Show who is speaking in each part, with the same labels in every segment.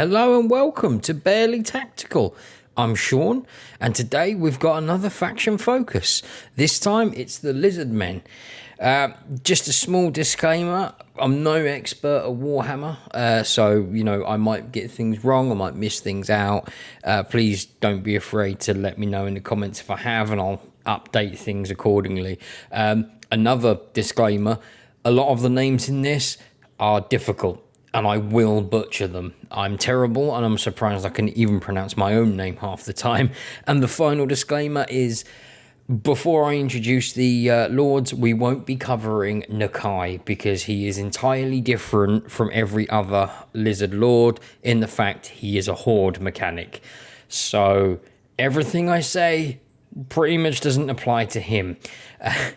Speaker 1: Hello and welcome to Barely Tactical. I'm Sean, and today we've got another faction focus. This time it's the Lizardmen. Just a small disclaimer, I'm no expert at Warhammer, so, I might get things wrong, I might miss things out. Please don't be afraid to let me know in the comments if I have, and I'll update things accordingly. Another disclaimer, a lot of the names in this are difficult, and I will butcher them. I'm terrible, and I'm surprised I can even pronounce my own name half the time. And the final disclaimer is, before I introduce the Lords, we won't be covering Nakai, because he is entirely different from every other Lizard Lord in the fact he is a Horde mechanic. So everything I say pretty much doesn't apply to him.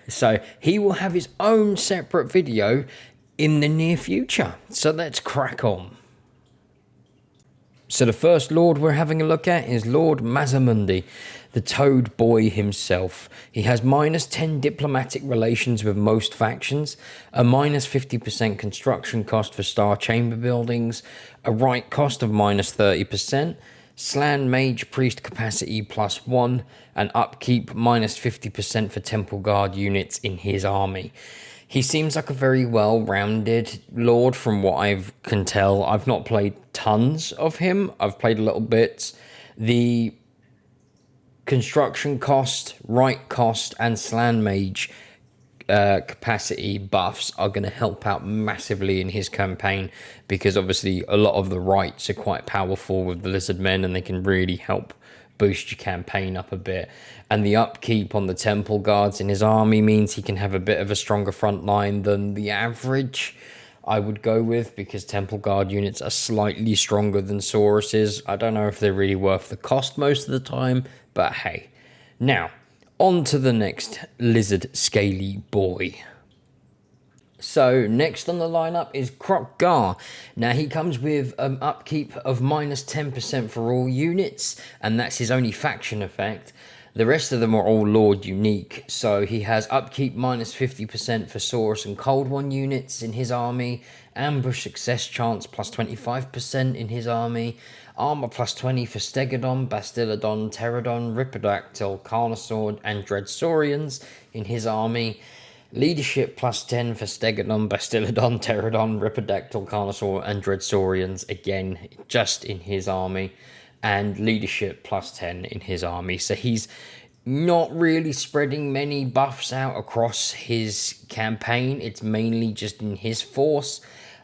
Speaker 1: So he will have his own separate video in the near future. So let's crack on. So the first Lord we're having a look at is Lord Masamundi, the Toad Boy himself. He has minus 10 diplomatic relations with most factions, a minus 50% construction cost for Star Chamber buildings, a right cost of minus 30%, Slan Mage Priest capacity +1, and upkeep minus 50% for Temple Guard units in his army. He seems like a very well-rounded Lord from what I can tell. I've not played tons of him. I've played a little bit. The construction cost, right cost, and Slan Mage capacity buffs are going to help out massively in his campaign, because obviously a lot of the rights are quite powerful with the Lizardmen, and they can really help boost your campaign up a bit. And the upkeep on the Temple Guards in his army means he can have a bit of a stronger front line than the average, I would go with, because Temple Guard units are slightly stronger than Saurus's. I don't know if they're really worth the cost most of the time, but hey. Now, on to the next Lizard Scaly Boy. So next on the lineup is Crocgar. Now he comes with upkeep of minus 10% for all units, and that's his only faction effect. The rest of them are all Lord unique. So he has upkeep minus 50% for Saurus and Cold One units in his army, ambush success chance plus 25% in his army, armor plus 20 for Stegodon, Bastillodon, Pterodon, Ripidactyl, Carnosaur, and Dreadsaurians in his army. Leadership plus 10 for Stegodon, Bastillodon, Pterodon, Ripidactyl, Carnosaur, and Dreadsaurians, again, just in his army. And leadership plus 10 in his army. So he's not really spreading many buffs out across his campaign. It's mainly just in his force.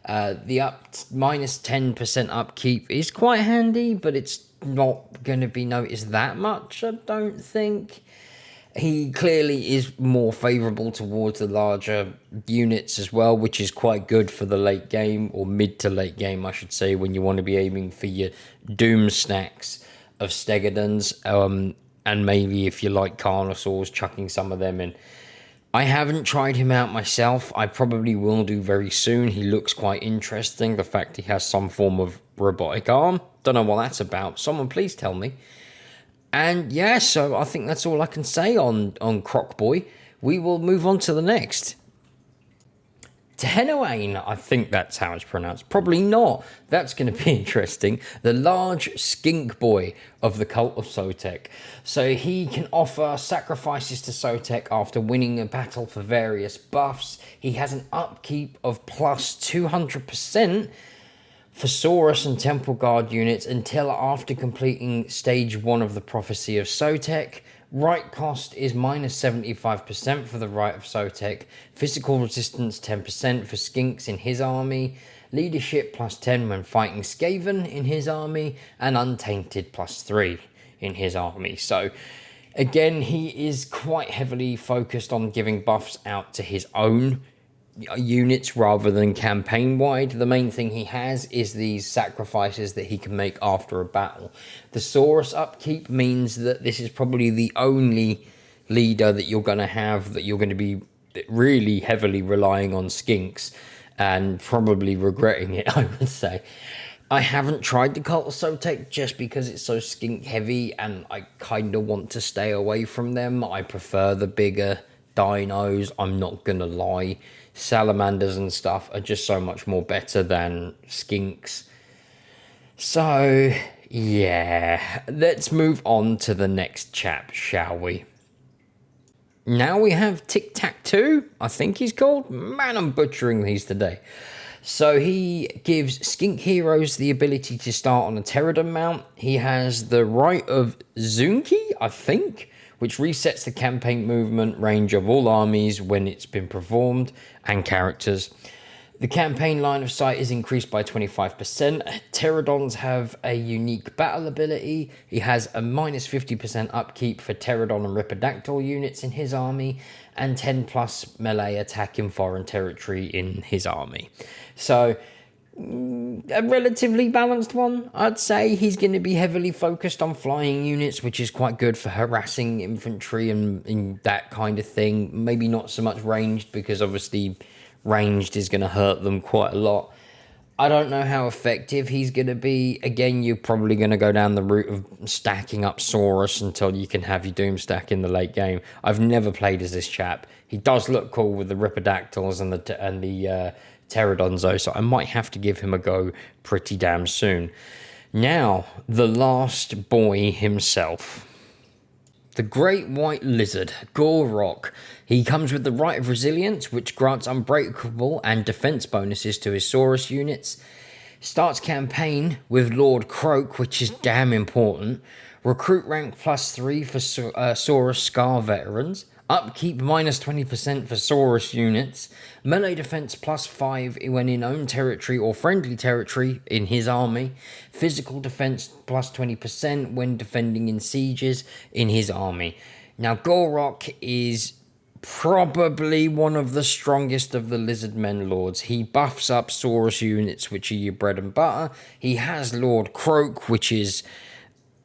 Speaker 1: The minus 10% upkeep is quite handy, but it's not going to be noticed that much, I don't think. He clearly is more favourable towards the larger units as well, which is quite good for the late game, or mid to late game, I should say, when you want to be aiming for your doom snacks of Stegodons, and maybe if you like Carnosaurs, chucking some of them in. I haven't tried him out myself. I probably will do very soon. He looks quite interesting. The fact he has some form of robotic arm. Don't know what that's about. Someone please tell me. And yeah, so I think that's all I can say on Croc Boy. We will move on to the next. Tenoane, I think that's how it's pronounced. Probably not. That's going to be interesting. The large skink boy of the Cult of Sotek. So he can offer sacrifices to Sotek after winning a battle for various buffs. He has an upkeep of plus 200% for Saurus and Temple Guard units until after completing stage 1 of the Prophecy of Sotek. Right cost is minus 75% for the Right of Sotek. Physical resistance 10% for Skinks in his army. Leadership plus 10 when fighting Skaven in his army. And Untainted plus 3 in his army. So again, he is quite heavily focused on giving buffs out to his own units rather than campaign wide. The main thing he has is these sacrifices that he can make after a battle. The Saurus upkeep means that this is probably the only leader that you're going to have that you're going to be really heavily relying on Skinks, and probably regretting it, I would say. I haven't tried the Cult of Sotek just because it's so skink heavy, and I kind of want to stay away from them. I prefer the bigger dinos, I'm not gonna lie. Salamanders and stuff are just so much more better than skinks. So, yeah, let's move on to the next chap, shall we? Now we have Tic Tac Toe, I think he's called. Man, I'm butchering these today. So he gives skink heroes the ability to start on a pterodon mount. He has the right of Zunki, I think, which resets the campaign movement range of all armies when it's been performed, and characters. The campaign line of sight is increased by 25%. Pterodons have a unique battle ability. He has a minus 50% upkeep for Pterodon and Ripidactyl units in his army, and 10 plus melee attack in foreign territory in his army. So, a relatively balanced one, I'd say. He's going to be heavily focused on flying units, which is quite good for harassing infantry and that kind of thing. Maybe not so much ranged, because obviously ranged is going to hurt them quite a lot. I don't know how effective he's going to be. Again, you're probably going to go down the route of stacking up Saurus until you can have your Doom stack in the late game. I've never played as this chap. He does look cool with the Ripidactyls and the Pterodons, though, so I might have to give him a go pretty damn soon. Now, the last boy himself. The Great White Lizard, Gore Rock. He comes with the Right of Resilience, which grants unbreakable and defense bonuses to his Saurus units. Starts campaign with Lord Croak, which is damn important. Recruit rank +3 for Saurus Scar veterans. Upkeep minus 20% for Saurus units. Melee defense +5 when in own territory or friendly territory in his army. Physical defense +20% when defending in sieges in his army. Now, Gore Rock is probably one of the strongest of the Lizardmen lords. He buffs up Saurus units, which are your bread and butter. He has Lord Croak, which is,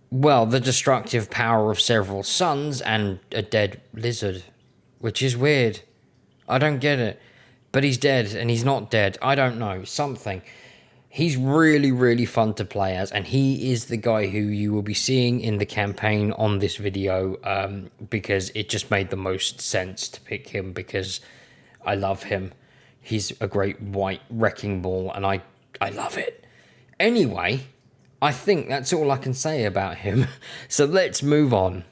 Speaker 1: well, the destructive power of several suns and a dead lizard, which is weird. I don't get it. But he's dead, and he's not dead. I don't know. Something. He's really, really fun to play as, and he is the guy who you will be seeing in the campaign on this video, because it just made the most sense to pick him, because I love him. He's a great white wrecking ball, and I love it. Anyway, I think that's all I can say about him. So let's move on.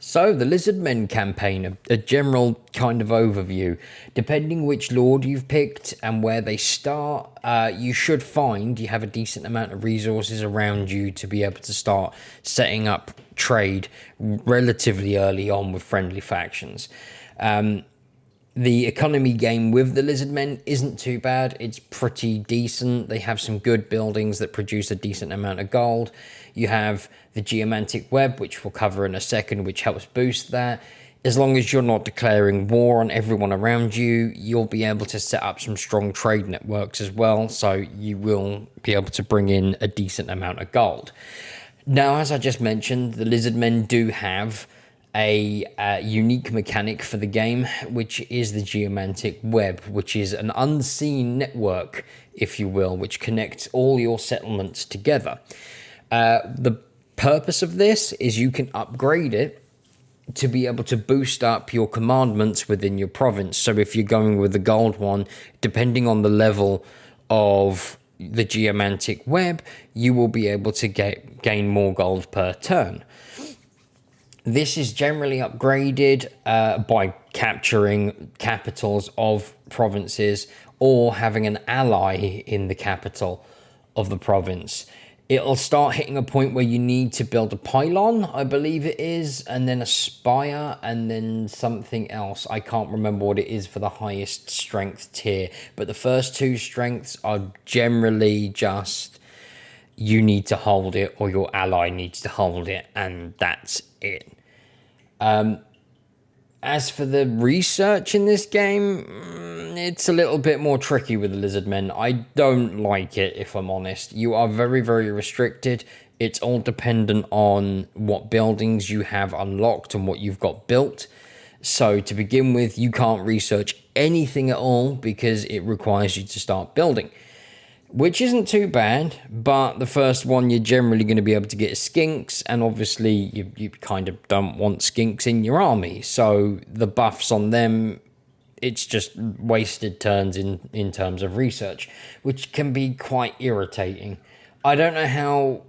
Speaker 1: So, the Lizardmen campaign, a general kind of overview. Depending which lord you've picked and where they start, you should find you have a decent amount of resources around you to be able to start setting up trade relatively early on with friendly factions. The economy game with the Lizardmen isn't too bad. It's pretty decent. They have some good buildings that produce a decent amount of gold. You have the Geomantic Web, which we'll cover in a second, which helps boost that. As long as you're not declaring war on everyone around you, you'll be able to set up some strong trade networks as well, so you will be able to bring in a decent amount of gold. Now, as I just mentioned, the Lizardmen do have a unique mechanic for the game, which is the Geomantic Web, which is an unseen network, if you will, which connects all your settlements together. The purpose of this is you can upgrade it to be able to boost up your commandments within your province. So if you're going with the gold one, depending on the level of the Geomantic Web, you will be able to gain more gold per turn. This is generally upgraded by capturing capitals of provinces or having an ally in the capital of the province. It'll start hitting a point where you need to build a pylon, I believe it is, and then a spire, and then something else. I can't remember what it is for the highest strength tier, but the first two strengths are generally just you need to hold it or your ally needs to hold it, and that's it. As for the research in this game, it's a little bit more tricky with the Lizardmen. I don't like it, if I'm honest. You are very, very restricted. It's all dependent on what buildings you have unlocked and what you've got built. So to begin with, you can't research anything at all because it requires you to start building, which isn't too bad, but the first one you're generally going to be able to get skinks, and obviously you kind of don't want skinks in your army, so the buffs on them it's just wasted turns in terms of research, which can be quite irritating. I don't know how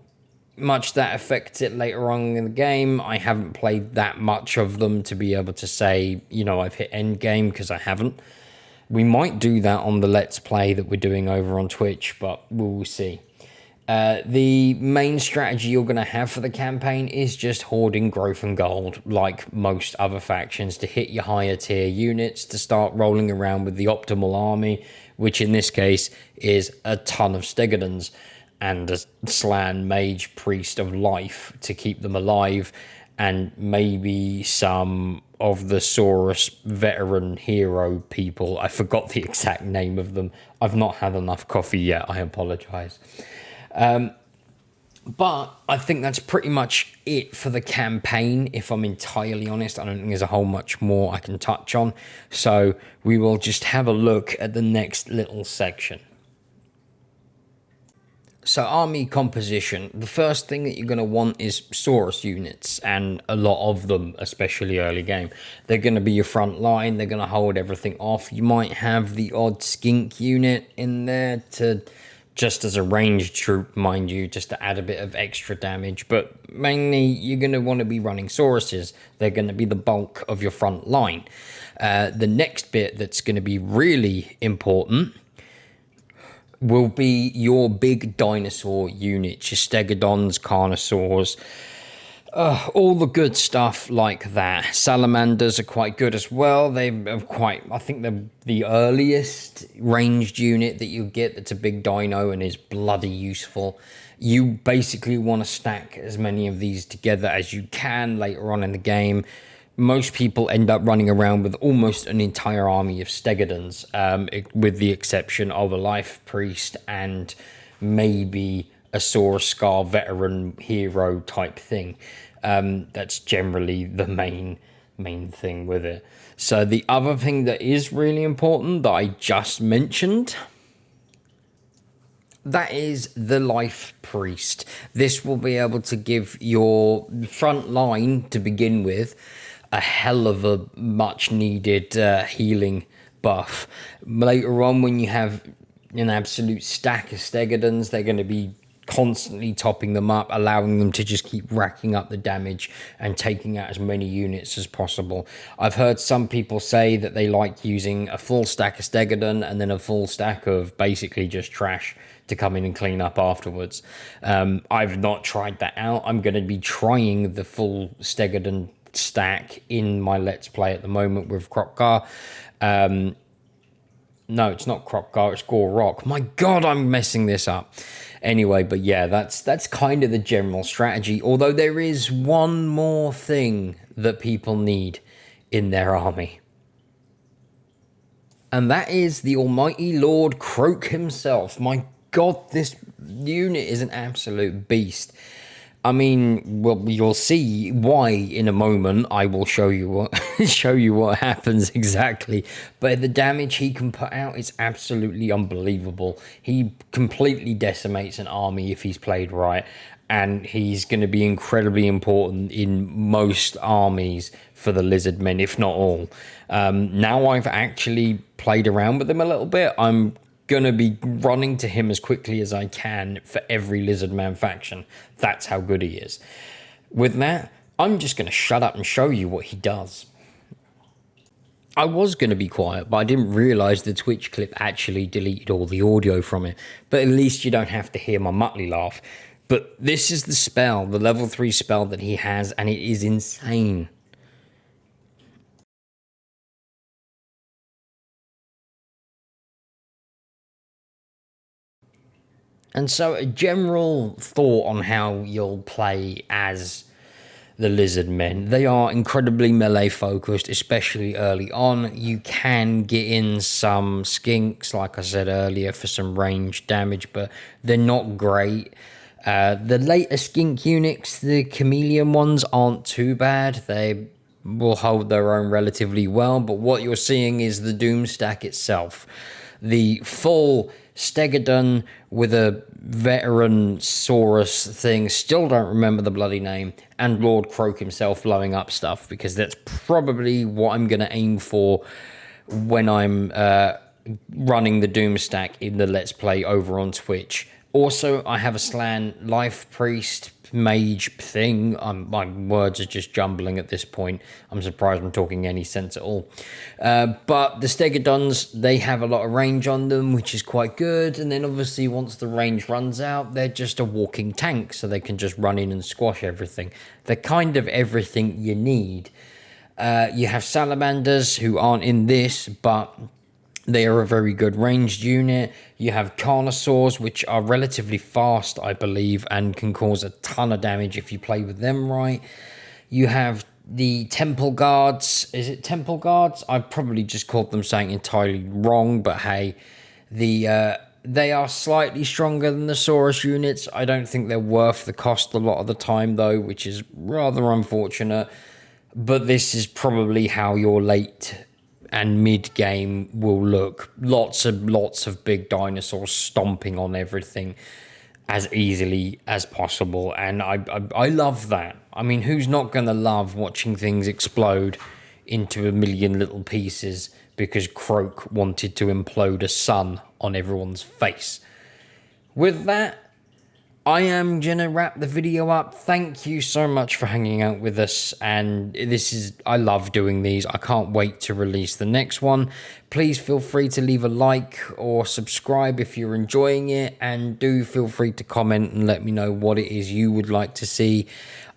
Speaker 1: much that affects it later on in the game. I haven't played that much of them to be able to say, I've hit end game, because I haven't. We might do that on the Let's Play that we're doing over on Twitch, but we'll see. The main strategy you're going to have for the campaign is just hoarding growth and gold, like most other factions, to hit your higher tier units, to start rolling around with the optimal army, which in this case is a ton of Stegodons and a Slan Mage Priest of Life to keep them alive, and maybe some of the Saurus veteran hero people. I forgot the exact name of them. I've not had enough coffee yet. I apologize. But I think that's pretty much it for the campaign, if I'm entirely honest. I don't think there's a whole much more I can touch on. So we will just have a look at the next little section. So army composition, the first thing that you're going to want is Saurus units, and a lot of them, especially early game. They're going to be your front line, they're going to hold everything off. You might have the odd skink unit in there to just as a ranged troop, mind you, just to add a bit of extra damage. But mainly you're going to want to be running Sauruses. They're going to be the bulk of your front line. The next bit that's going to be really important will be your big dinosaur units, your Stegodons, Carnosaurs, all the good stuff like that. Salamanders are quite good as well. I think they're the earliest ranged unit that you get that's a big dino and is bloody useful. You basically want to stack as many of these together as you can later on in the game. Most people end up running around with almost an entire army of Stegodons, with the exception of a Life Priest and maybe a Saurus Scar veteran hero type thing. That's generally the main thing with it. So the other thing that is really important that I just mentioned, that is the Life Priest. This will be able to give your front line to begin with a hell of a much needed healing buff. Later on, when you have an absolute stack of Stegodons, they're going to be constantly topping them up, allowing them to just keep racking up the damage and taking out as many units as possible. I've heard some people say that they like using a full stack of Stegodon and then a full stack of basically just trash to come in and clean up afterwards. I've not tried that out. I'm going to be trying the full Stegodon stack in my Let's Play at the moment with Crocgar. No, it's not Crocgar, it's Gore Rock. My God, I'm messing this up. Anyway, but yeah, that's kind of the general strategy. Although there is one more thing that people need in their army. And that is the almighty Lord Croak himself. My God, this unit is an absolute beast. I mean, well, you'll see why in a moment. I will show you what happens exactly. But the damage he can put out is absolutely unbelievable. He completely decimates an army if he's played right, and he's going to be incredibly important in most armies for the Lizardmen, if not all. Now I've actually played around with him a little bit, I'm going to be running to him as quickly as I can for every Lizardman faction. That's how good he is. With that, I'm just going to shut up and show you what he does. I was going to be quiet, but I didn't realize the Twitch clip actually deleted all the audio from it. But at least you don't have to hear my Muttley laugh. But this is the spell, the level 3 spell that he has, and it is insane. And so a general thought on how you'll play as the Lizardmen. They are incredibly melee focused, especially early on. You can get in some skinks, like I said earlier, for some range damage, but they're not great. The later skink units, the chameleon ones, aren't too bad. They will hold their own relatively well, but what you're seeing is the Doom stack itself. The full Stegodon with a veteran Saurus thing, still don't remember the bloody name, and Lord Croak himself blowing up stuff, because that's probably what I'm going to aim for when I'm running the Doom stack in the Let's Play over on Twitch. Also, I have a Slan Life Priest mage thing. My words are just jumbling at this point. I'm surprised I'm talking any sense at all. But the Stegodons, they have a lot of range on them, which is quite good. And then obviously once the range runs out, they're just a walking tank, so they can just run in and squash everything. They're kind of everything you need. You have Salamanders, who aren't in this, but they are a very good ranged unit. You have Carnosaurs, which are relatively fast, I believe, and can cause a ton of damage if you play with them right. You have the Temple Guards. Is it Temple Guards? I probably just called them something entirely wrong, but hey, they are slightly stronger than the Saurus units. I don't think they're worth the cost a lot of the time, though, which is rather unfortunate. But this is probably how your late and mid game will look. Lots of big dinosaurs stomping on everything as easily as possible, and I love that. I mean, who's not gonna love watching things explode into a million little pieces because Croak wanted to implode a sun on everyone's face? With that, I am gonna wrap the video up. Thank you so much for hanging out with us, and I love doing these. I can't wait to release the next one. Please feel free to leave a like or subscribe if you're enjoying it, and do feel free to comment and let me know what it is you would like to see.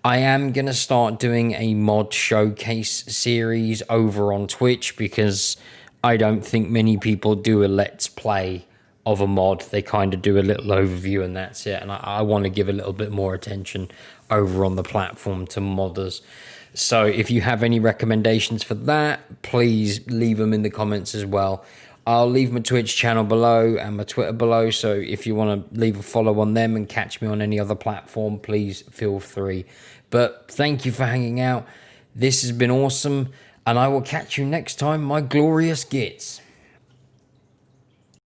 Speaker 1: I am gonna start doing a mod showcase series over on Twitch, because I don't think many people do a Let's Play of a mod. They kind of do a little overview and that's it, and I want to give a little bit more attention over on the platform to modders. So if you have any recommendations for that, please leave them in the comments as well. I'll leave my Twitch channel below and my Twitter below, so if you want to leave a follow on them and catch me on any other platform, please feel free. But thank you for hanging out. This has been awesome, and I will catch you next time, my glorious gits.